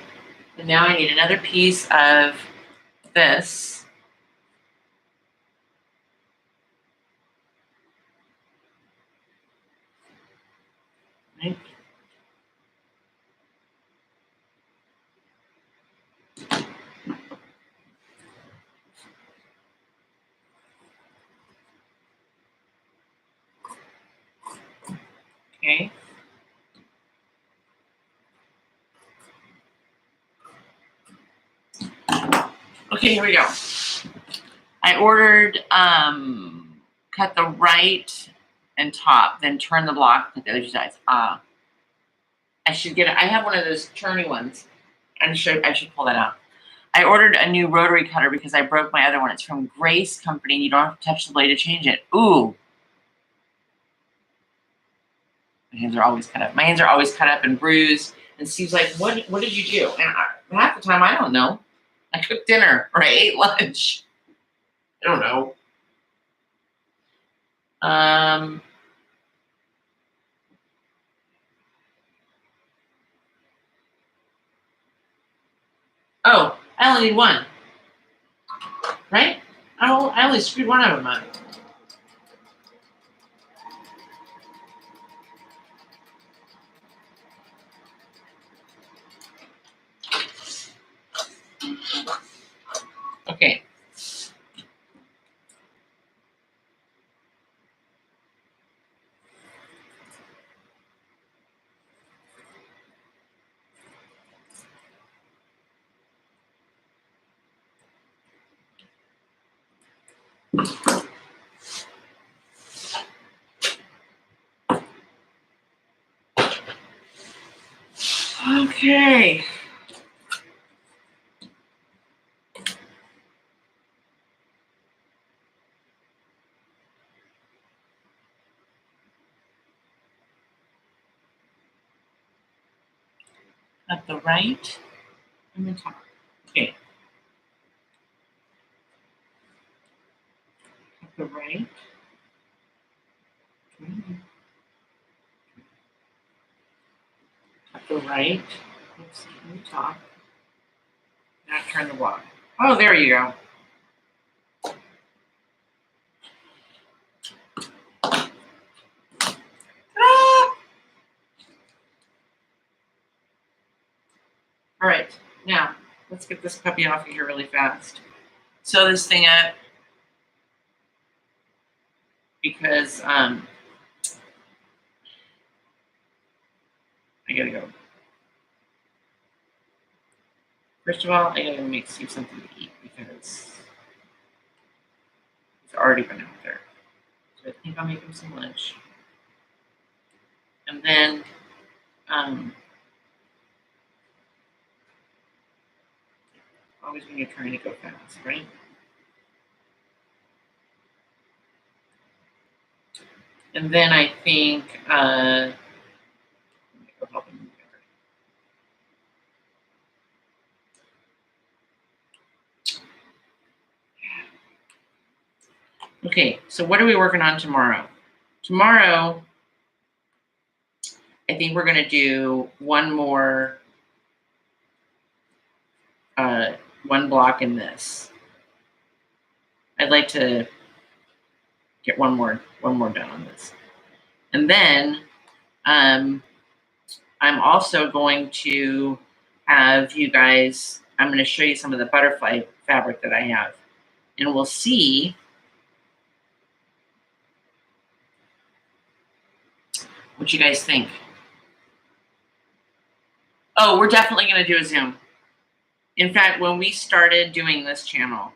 and now I need another piece of this. Right? Okay. Okay, here we go. I ordered cut the right and top, then turn the block, cut the other two sides. I should get it. I have one of those turny ones. I should pull that out. I ordered a new rotary cutter because I broke my other one. It's from Grace Company. You don't have to touch the blade to change it. Ooh. My hands are always cut up. My hands are always cut up and bruised. And Steve's like, what did you do? And half the time, I don't know. I cooked dinner or I ate lunch. I don't know. Oh, I only need one. Right? I only screwed one of them up. Okay. Okay. At the right and the top. Okay. At the right. At the right. Let's see, on the top. Now turn the block. Oh, there you go. Ah! All right, now let's get this puppy off of here really fast. Sew this thing up because I gotta go. First of all, I gotta make Steve something to eat because he's already been out there. So I think I'll make him some lunch. And then always when you're trying to go fast, right? And then I think go help him. Okay, so what are we working on tomorrow? Tomorrow, I think we're gonna do one more, one block in this. I'd like to get one more done on this. And then I'm also going to have you guys, I'm going to show you some of the butterfly fabric that I have, and we'll see what you guys think. Oh, we're definitely going to do a Zoom. In fact, when we started doing this channel,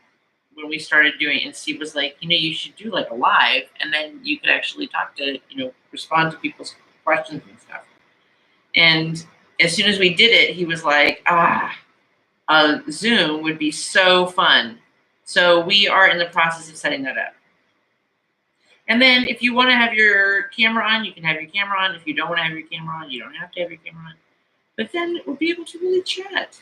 and Steve was like, you should do like a live, and then you could actually talk to, respond to people's questions and stuff. And as soon as we did it, he was like, a Zoom would be so fun. So we are in the process of setting that up. And then if you want to have your camera on, you can have your camera on. If you don't want to have your camera on, you don't have to have your camera on. But then we'll be able to really chat.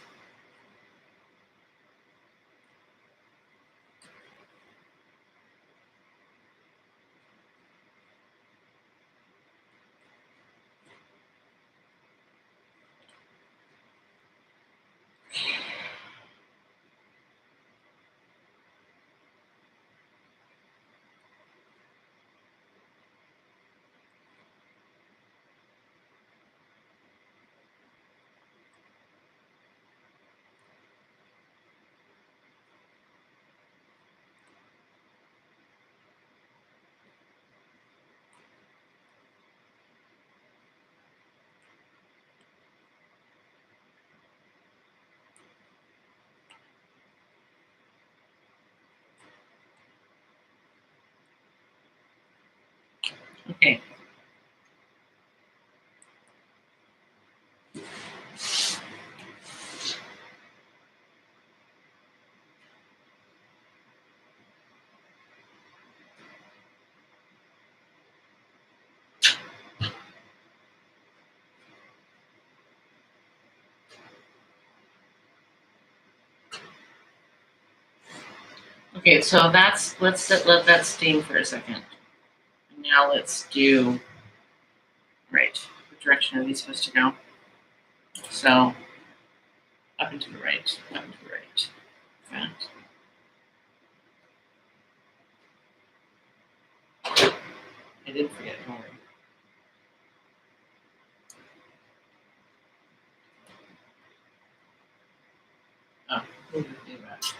Okay. Okay, so let's let that steam for a second. And now let's do, right, what direction are these supposed to go? So, up and to the right, up and to the right. That. I did forget, don't worry. Oh, we'll do that.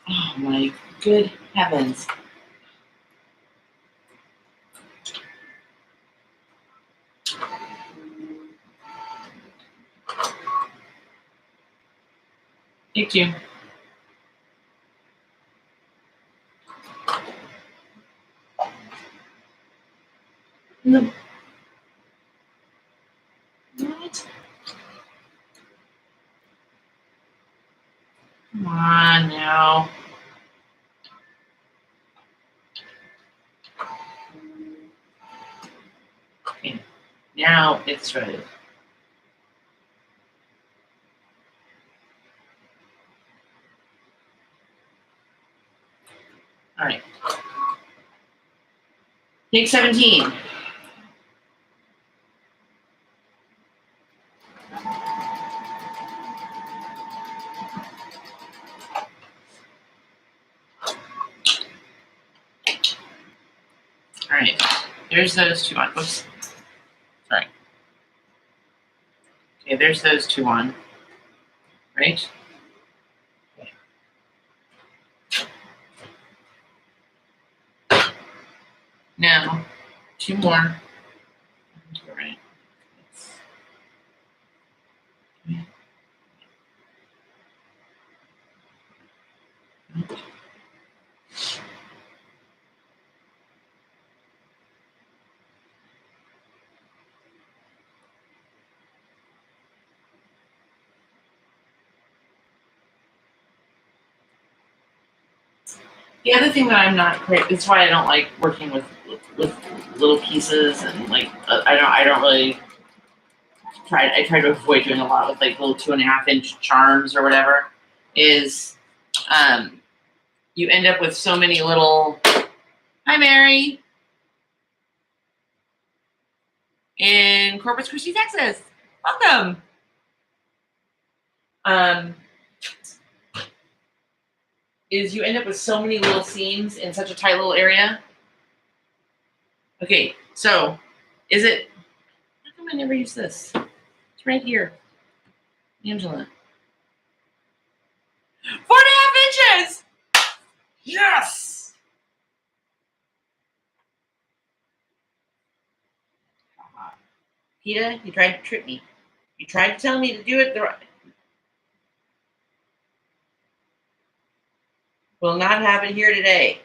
Oh my good heavens. Thank you. No. What? Come on now. Okay, now it's threaded. All right. Take 17. All right, there's those two on. Whoops. Sorry. Okay, there's those two on. Right? Okay. Now, two more. To the right. The other thing that I'm not great, it's why I don't like working with little pieces, and like I don't really I tried to avoid doing a lot with like little 2.5-inch charms or whatever, is you end up with so many little, hi Mary, in Corpus Christi, Texas. Welcome. Is you end up with so many little seams in such a tight little area. Okay, so is it, how come I never use this? It's right here. Angela. 4.5 inches! Yes! PETA, you tried to trick me. You tried to tell me to do it the right. Will not happen here today.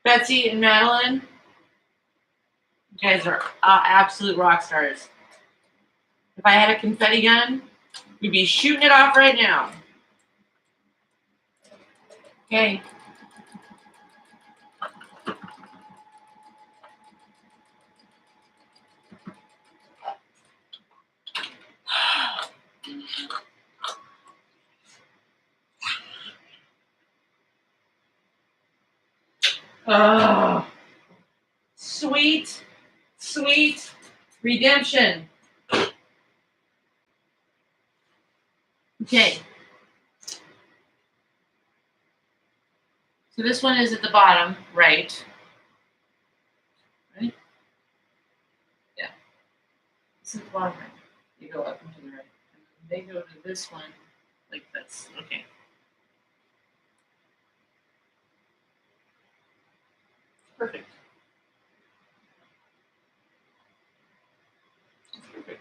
Betsy and Madeline, you guys are absolute rock stars. If I had a confetti gun, we'd be shooting it off right now. Okay. Oh, sweet, sweet redemption. Okay. So this one is at the bottom, right? Right? Yeah. This is the bottom right. You go up and to the right. And they go to this one like this. Okay. Perfect. That's perfect.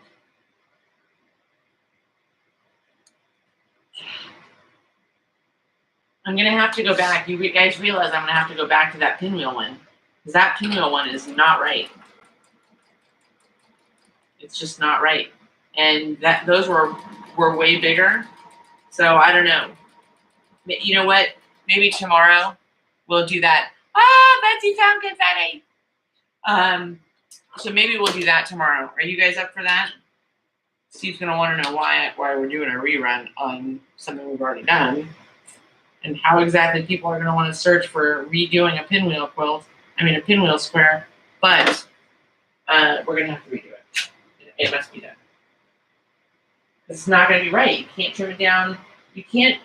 I'm going to have to go back. You guys realize I'm going to have to go back to that pinwheel one. Because that pinwheel one is not right. It's just not right. And that those were way bigger. So I don't know. You know what? Maybe tomorrow we'll do that. Ah, Betsy found confetti. So maybe we'll do that tomorrow. Are you guys up for that? Steve's going to want to know why we're doing a rerun on something we've already done. And how exactly people are going to want to search for redoing a pinwheel quilt. I mean, a pinwheel square. But we're going to have to redo it. It must be done. It's not going to be right. You can't trim it down. You can't.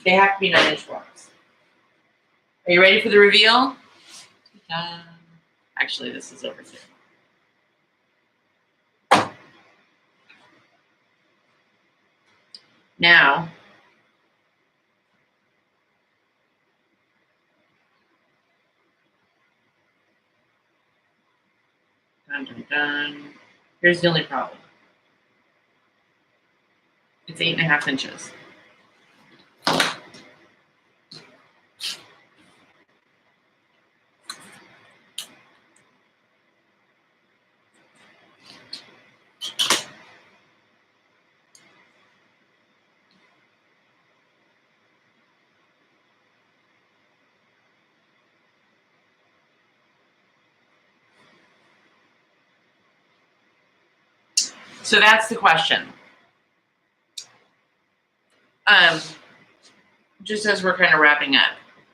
They have to be 9-inch blocks. Are you ready for the reveal? Actually, this is over here. Now, dun, dun, dun. Here's the only problem. It's 8.5 inches. So that's the question. Just as we're kind of wrapping up.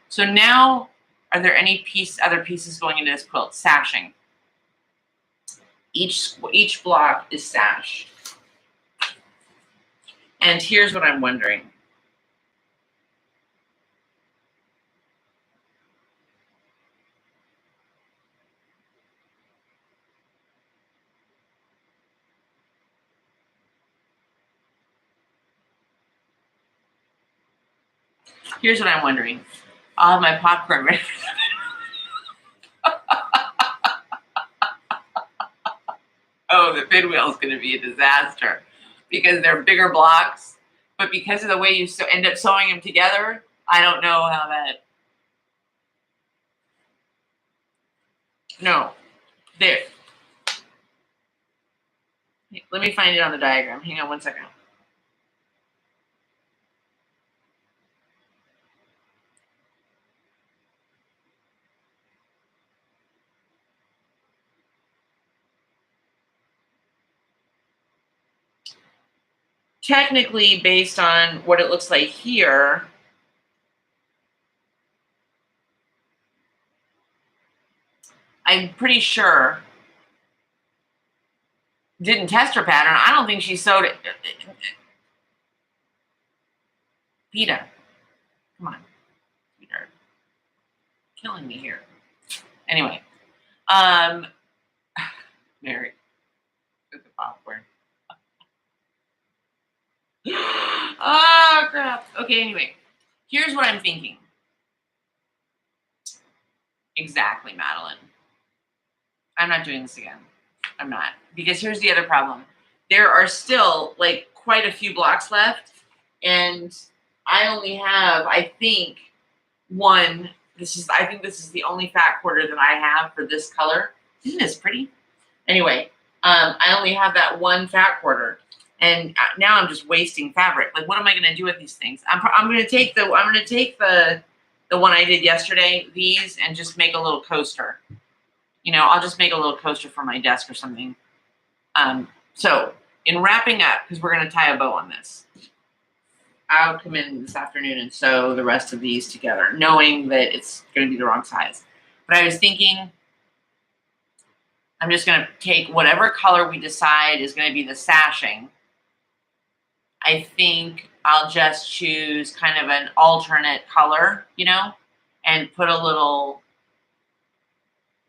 So now, are there any other pieces going into this quilt? Sashing. Each block is sashed. And here's what I'm wondering. Here's what I'm wondering. I'll have my popcorn ready. Oh, the pinwheel is going to be a disaster because they're bigger blocks. But because of the way you end up sewing them together, I don't know how that. No, there. Let me find it on the diagram. Hang on one second. technically, based on what it looks like here, I'm pretty sure, didn't test her pattern. I don't think she sewed it. Peta, come on, you're killing me here. Anyway, Mary, with the popcorn. Oh crap. Okay, anyway, here's what I'm thinking. Exactly, Madeline. I'm not doing this again. I'm not. Because here's the other problem. There are still like quite a few blocks left. And I only have, I think, one. I think this is the only fat quarter that I have for this color. Isn't this pretty? Anyway, I only have that one fat quarter. And now I'm just wasting fabric. Like, what am I going to do with these things? I'm going to take the one I did yesterday, these, and just make a little coaster. You know, I'll just make a little coaster for my desk or something. So in wrapping up, because we're going to tie a bow on this, I'll come in this afternoon and sew the rest of these together, knowing that it's going to be the wrong size. But I was thinking, I'm just going to take whatever color we decide is going to be the sashing. I think I'll just choose kind of an alternate color, you know, and put a little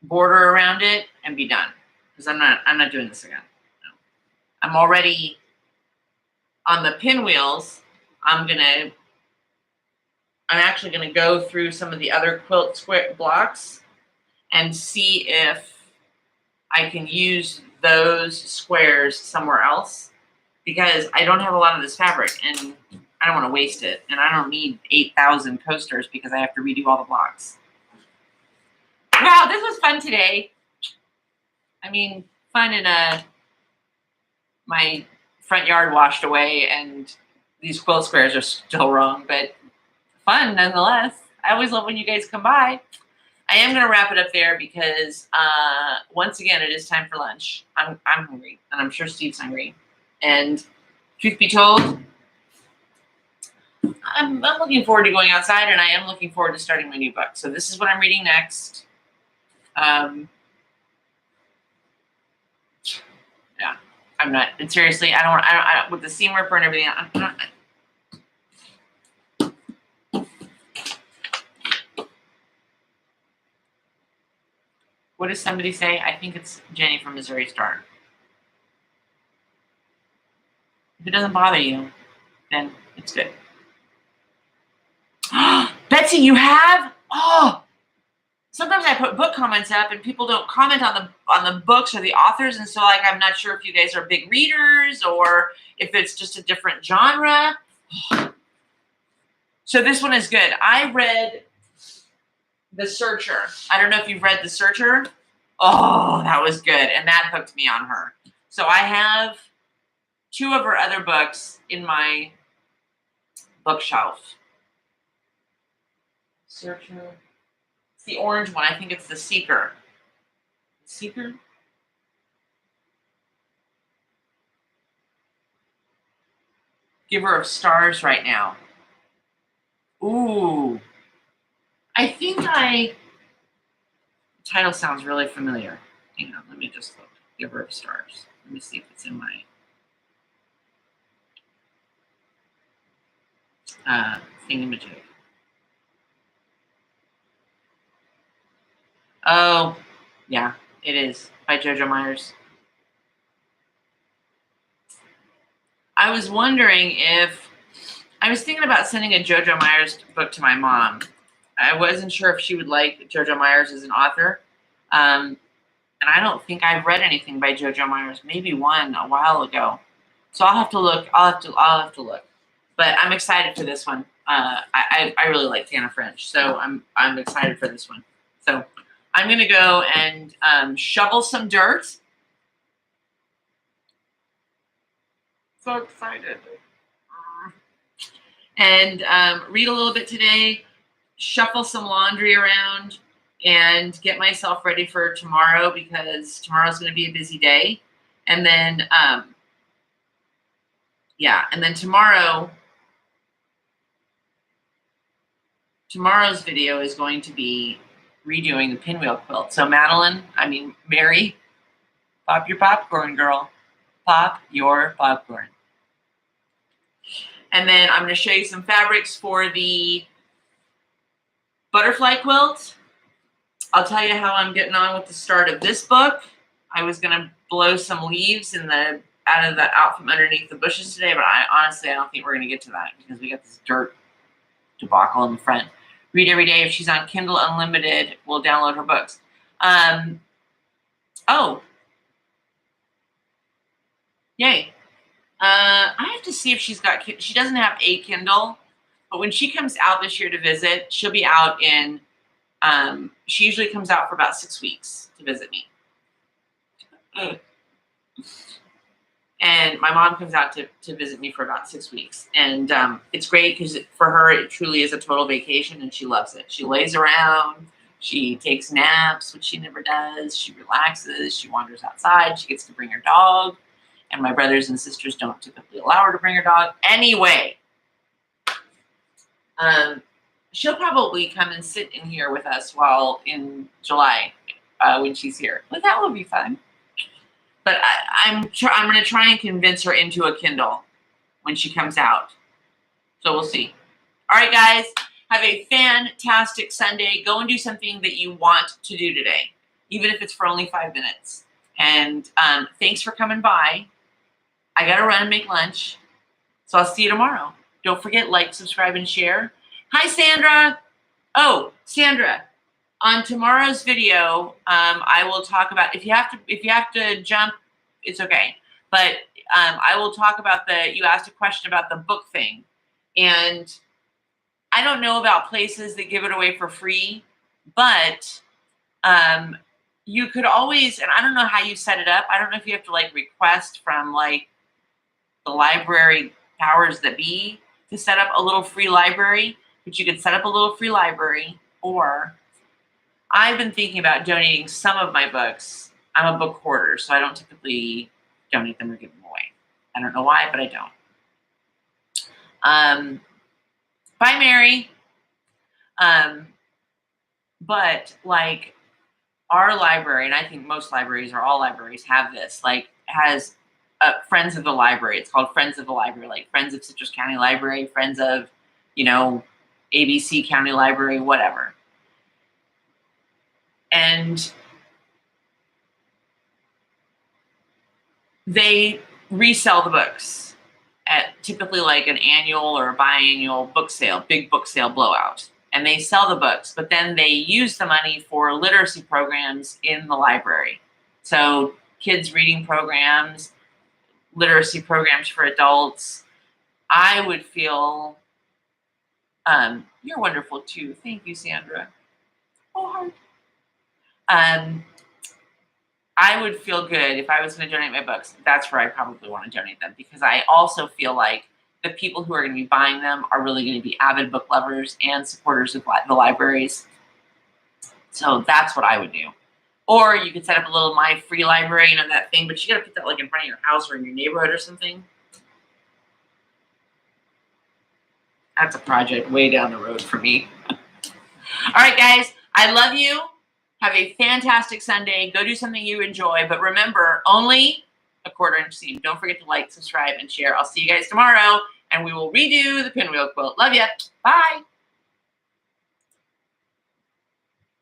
border around it and be done. Because I'm not doing this again. No. I'm already on the pinwheels. I'm actually gonna go through some of the other quilt square blocks and see if I can use those squares somewhere else, because I don't have a lot of this fabric and I don't want to waste it, and I don't need 8,000 coasters because I have to redo all the blocks. Wow, this was fun today. I mean, fun in my front yard washed away and these quilt squares are still wrong, but fun nonetheless. I always love when you guys come by. I am going to wrap it up there because once again, it is time for lunch. I'm hungry, and I'm sure Steve's hungry. And truth be told, I'm looking forward to going outside, and I am looking forward to starting my new book. So this is what I'm reading next. Yeah, I'm not. And seriously, I don't with the seam ripper and everything. I'm not. What does somebody say? I think it's Jenny from Missouri Star. If it doesn't bother you, then it's good. Betsy, you have? Oh, sometimes I put book comments up and people don't comment on the books or the authors, and so like I'm not sure if you guys are big readers or if it's just a different genre. So this one is good. I read The Searcher. I don't know if you've read The Searcher. Oh, that was good, and that hooked me on her. So I have 2 of her other books in my bookshelf. Searcher. It's the orange one. I think it's The Seeker. Seeker? Giver of Stars right now. Ooh. I think the title sounds really familiar. Hang on, let me just look. Giver of Stars. Let me see if it's in my thingamajig. Oh, yeah, it is by JoJo Myers. I was wondering if I was thinking about sending a JoJo Myers book to my mom. I wasn't sure if she would like JoJo Myers as an author. And I don't think I've read anything by JoJo Myers, maybe one a while ago. So I'll have to look. I'll have to look. But I'm excited for this one. I really like Tana French, so I'm excited for this one. So I'm gonna go and shovel some dirt. So excited. And read a little bit today, shuffle some laundry around, and get myself ready for tomorrow, because tomorrow's going to be a busy day. And then Yeah, and then tomorrow's video is going to be redoing the pinwheel quilt. So Mary, pop your popcorn, girl. Pop your popcorn. And then I'm going to show you some fabrics for the butterfly quilt. I'll tell you how I'm getting on with the start of this book. I was going to blow some leaves out from underneath the bushes today, but I don't think we're going to get to that because we got this dirt debacle in the front. Read every day. If she's on Kindle Unlimited, we'll download her books. Oh. Yay. I have to see if she doesn't have a Kindle, but when she comes out this year to visit, she'll be out in, she usually comes out for about 6 weeks to visit me. And my mom comes out to visit me for about 6 weeks. And it's great because for her, it truly is a total vacation and she loves it. She lays around, she takes naps, which she never does. She relaxes, she wanders outside, she gets to bring her dog. And my brothers and sisters don't typically allow her to bring her dog. Anyway, she'll probably come and sit in here with us while in July when she's here. But that will be fun. But I'm going to try and convince her into a Kindle when she comes out. So we'll see. All right, guys. Have a fantastic Sunday. Go and do something that you want to do today, even if it's for only 5 minutes. And thanks for coming by. I got to run and make lunch. So I'll see you tomorrow. Don't forget, like, subscribe, and share. Hi, Sandra. Oh, Sandra. On tomorrow's video, I will talk about if you have to jump, it's okay. But I will talk about you asked a question about the book thing. And I don't know about places that give it away for free, but you could always, and I don't know how you set it up. I don't know if you have to request from the library powers that be to set up a little free library, but you could set up a little free library, or I've been thinking about donating some of my books. I'm a book hoarder, so I don't typically donate them or give them away. I don't know why, but I don't. Bye, Mary. But our library, and I think most libraries or all libraries have this, has Friends of the Library. It's called Friends of the Library, like Friends of Citrus County Library, Friends of, ABC County Library, whatever. And they resell the books at typically an annual or a biannual book sale, big book sale blowout. And they sell the books, but then they use the money for literacy programs in the library. So kids reading programs, literacy programs for adults. I would feel, you're wonderful too. Thank you, Sandra. Oh, heart. I would feel good if I was going to donate my books. That's where I probably want to donate them, because I also feel like the people who are going to be buying them are really going to be avid book lovers and supporters of the libraries. So that's what I would do. Or you could set up a little My Free Library, that thing, but you got to put that in front of your house or in your neighborhood or something. That's a project way down the road for me. All right, guys, I love you. Have a fantastic Sunday. Go do something you enjoy. But remember, only a 1/4 inch seam. Don't forget to like, subscribe, and share. I'll see you guys tomorrow, and we will redo the pinwheel quilt. Love ya. Bye.